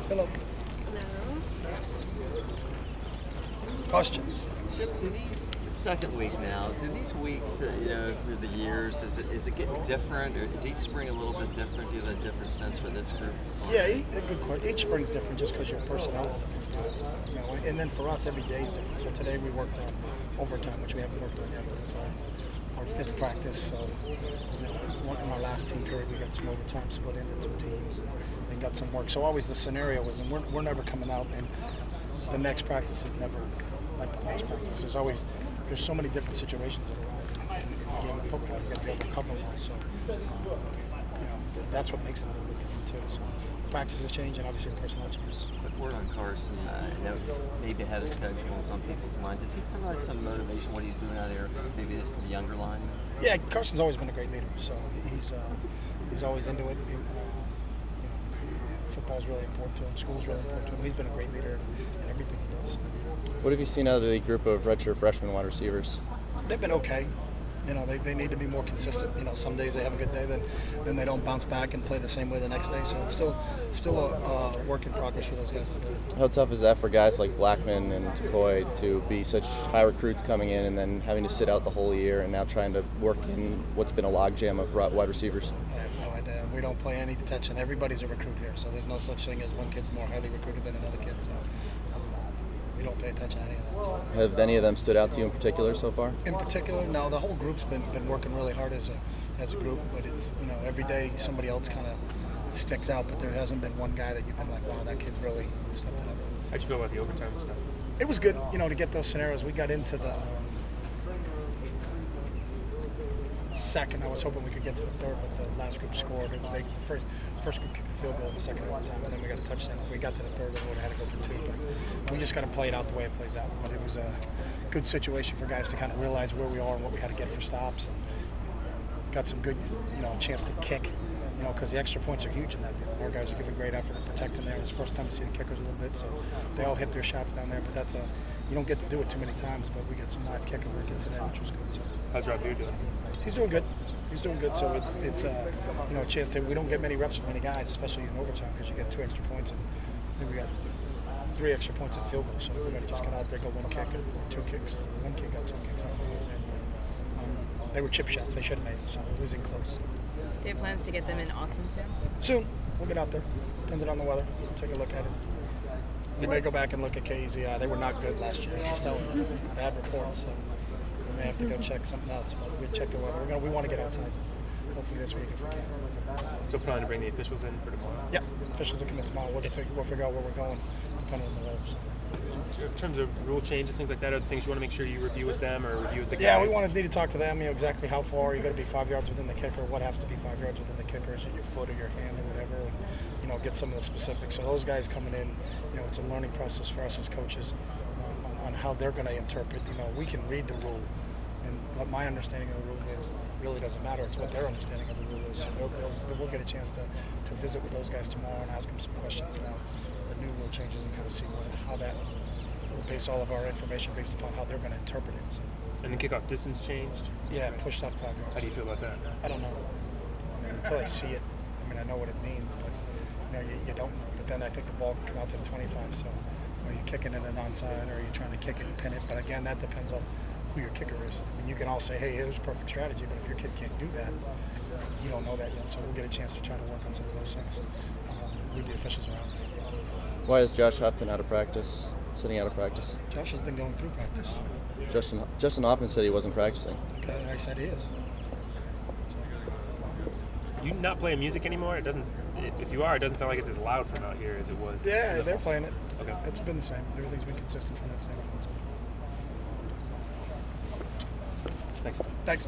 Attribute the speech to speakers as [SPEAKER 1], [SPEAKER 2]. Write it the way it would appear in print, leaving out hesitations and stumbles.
[SPEAKER 1] Hello.
[SPEAKER 2] Hello.
[SPEAKER 1] Questions?
[SPEAKER 3] Chip, do these second week now? Do these weeks, through the years, is it getting different, or is each spring a little bit different? Do you have a different sense for this group?
[SPEAKER 1] Yeah, good question. Each spring's different just because your personnel is different. And then for us, every day is different. So today we worked on overtime, which we haven't worked on yet, but it's our fifth practice. So in our last team period, we got some overtime split into two teams and got some work. So always the scenario is, and we're never coming out, and the next practice is never like the last practice. There's so many different situations that arise in the game of football. You got to be able to cover them all. So that's what makes it a little bit different too. So practices change, and obviously the personnel changes.
[SPEAKER 3] Quick word on Carson. I know he's maybe ahead of schedule in some people's mind. Does he kind of like some motivation what he's doing out here? Maybe it's the younger line.
[SPEAKER 1] Yeah, Carson's always been a great leader. So he's always into it. Football's really important to him. School's really important to him. He's been a great leader in everything he does.
[SPEAKER 4] What have you seen out of the group of redshirt freshman wide receivers?
[SPEAKER 1] They've been okay. They need to be more consistent. Some days they have a good day, then they don't bounce back and play the same way the next day. So it's still a work in progress for those guys out there.
[SPEAKER 4] How tough is that for guys like Blackman and Takoy to be such high recruits coming in and then having to sit out the whole year and now trying to work in what's been a logjam of wide receivers?
[SPEAKER 1] I have no idea. We don't play any detention. Everybody's a recruit here, so there's no such thing as one kid's more highly recruited than another kid. So we don't pay attention to any of that. So.
[SPEAKER 4] Have any of them stood out to you in particular so far?
[SPEAKER 1] In particular, no. The whole group's been working really hard as a group, but it's every day somebody else kind of sticks out, but there hasn't been one guy that you've been like, wow, that kid's really stepped it up.
[SPEAKER 5] How'd you feel about the overtime and stuff?
[SPEAKER 1] It was good, to get those scenarios. We got into the second. I was hoping we could get to the third, but the last group scored. The first group kicked the field goal in the second overtime, and then we got a touchdown. If we got to the third, then we would have had to go for two. But we just got to play it out the way it plays out. But it was a good situation for guys to kind of realize where we are and what we had to get for stops. And got some good, chance to kick, because the extra points are huge in that deal. Our guys are giving great effort in protecting there. It's the first time to see the kickers a little bit, so they all hit their shots down there. But you don't get to do it too many times, but we get some live kicking work in today, which was good. So.
[SPEAKER 5] How's Rabu doing?
[SPEAKER 1] He's doing good. He's doing good. So it's a chance to. We don't get many reps with many guys, especially in overtime, because you get 2 extra points, and then we got 3 extra points in field goal. So everybody just got out there, go 1 kick or 2 kicks. 1 kick got 2 kicks. I don't know who was in, but they were chip shots. They should have made them, so it was in close.
[SPEAKER 2] Do you have plans to get them in Autzen soon?
[SPEAKER 1] Soon. We'll get out there. Depending on the weather. We'll take a look at it. We may go back and look at KZI. They were not good last year. Just telling bad reports. So we may have to go check something else. But we'll check the weather. We want to get outside. Hopefully this week if we can.
[SPEAKER 5] Still planning to bring the officials in for tomorrow?
[SPEAKER 1] Yeah. Officials will come in tomorrow. We'll figure out where we're going depending on the weather. So.
[SPEAKER 5] In terms of rule changes, things like that, are there things you want to make sure you review with them or review with the guys?
[SPEAKER 1] Yeah, we need to talk to them. Exactly how far. You got to be 5 yards within the kicker. What has to be 5 yards within the kicker? Is it your foot or your hand or whatever? And, get some of the specifics. So those guys coming in, it's a learning process for us as coaches on how they're going to interpret. We can read the rule, and what my understanding of the rule is really doesn't matter. It's what their understanding of the rule is. So we'll get a chance to visit with those guys tomorrow and ask them some questions about the new rule changes and kind of see how that. We'll base all of our information based upon how they're going to interpret it. So.
[SPEAKER 5] And the kickoff distance changed?
[SPEAKER 1] Yeah, pushed up 5 yards.
[SPEAKER 5] How do you feel about that?
[SPEAKER 1] I don't know. Until I see it, I know what it means, but you don't know. But then I think the ball can come out to the 25. So are you kicking it an onside, or are you trying to kick it and pin it? But again, that depends on who your kicker is. You can all say, hey, here's a perfect strategy, but if your kid can't do that, you don't know that yet. So we'll get a chance to try to work on some of those things with the officials around. So.
[SPEAKER 4] Why is Josh Huffman out of practice? Sitting out of practice?
[SPEAKER 1] Josh has been going through practice. So.
[SPEAKER 4] Justin Hoffman said he wasn't practicing.
[SPEAKER 1] Okay, I said he is.
[SPEAKER 5] You not playing music anymore? It doesn't. If you are, it doesn't sound like it's as loud from out here as it was.
[SPEAKER 1] Yeah, they're playing it.
[SPEAKER 5] Okay.
[SPEAKER 1] It's been the same. Everything's been consistent from that standpoint.
[SPEAKER 5] Thanks.
[SPEAKER 1] Thanks.